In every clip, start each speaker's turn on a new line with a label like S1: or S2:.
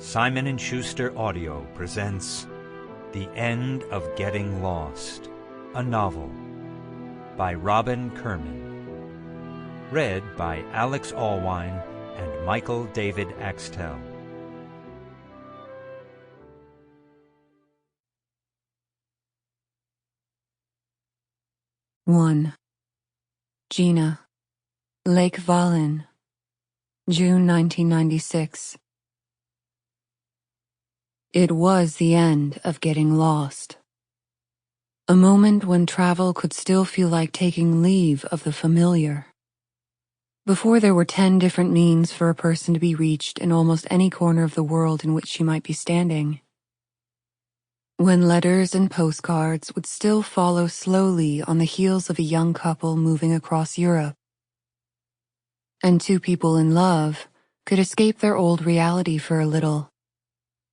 S1: Simon & Schuster Audio presents The End of Getting Lost, a novel by Robin Kirman. Read by Alex Allwine and Michael David Axtell.
S2: One. Gina. Lake Valin. June 1996. It was the end of getting lost. A moment when travel could still feel like taking leave of the familiar. Before there were 10 different means for a person to be reached in almost any corner of the world in which she might be standing. When letters and postcards would still follow slowly on the heels of a young couple moving across Europe. And two people in love could escape their old reality for a little,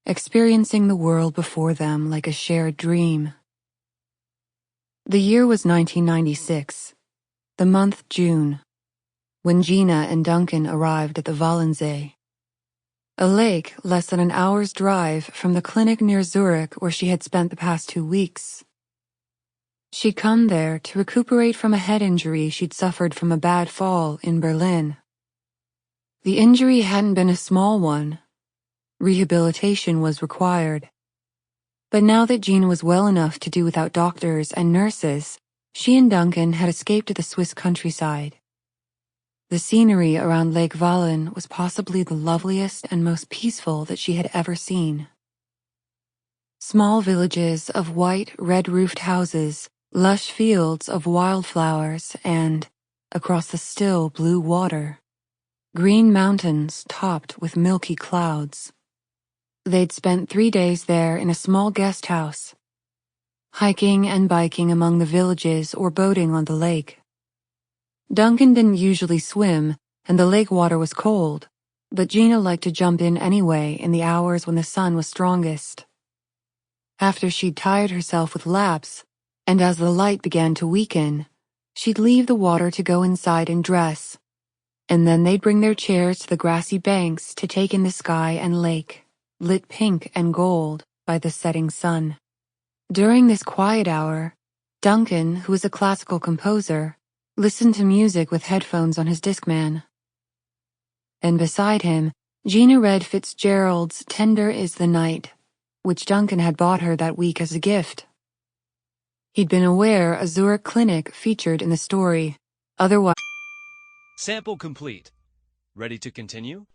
S2: experiencing the world before them like a shared dream. The year was 1996, the month June, when Gina and Duncan arrived at the Wallensee, a lake less than an hour's drive from the clinic near Zurich where she had spent the past 2 weeks. She'd come there to recuperate from a head injury she'd suffered from a bad fall in Berlin. The injury hadn't been a small one. Rehabilitation was required. But now that Gina was well enough to do without doctors and nurses, she and Duncan had escaped to the Swiss countryside. The scenery around Lake Valin was possibly the loveliest and most peaceful that she had ever seen. Small villages of white, red-roofed houses, lush fields of wildflowers, and, across the still blue water, green mountains topped with milky clouds. They'd spent 3 days there in a small guest house, hiking and biking among the villages or boating on the lake. Duncan didn't usually swim, and the lake water was cold, but Gina liked to jump in anyway in the hours when the sun was strongest. After she'd tired herself with laps, and as the light began to weaken, she'd leave the water to go inside and dress, and then they'd bring their chairs to the grassy banks to take in the sky and lake, lit pink and gold by the setting sun. During this quiet hour, Duncan, who was a classical composer, listened to music with headphones on his Discman. And beside him, Gina read Fitzgerald's Tender is the Night, which Duncan had bought her that week as a gift. He'd been aware a Zurich clinic featured in the story, otherwise...
S3: Sample complete. Ready to continue?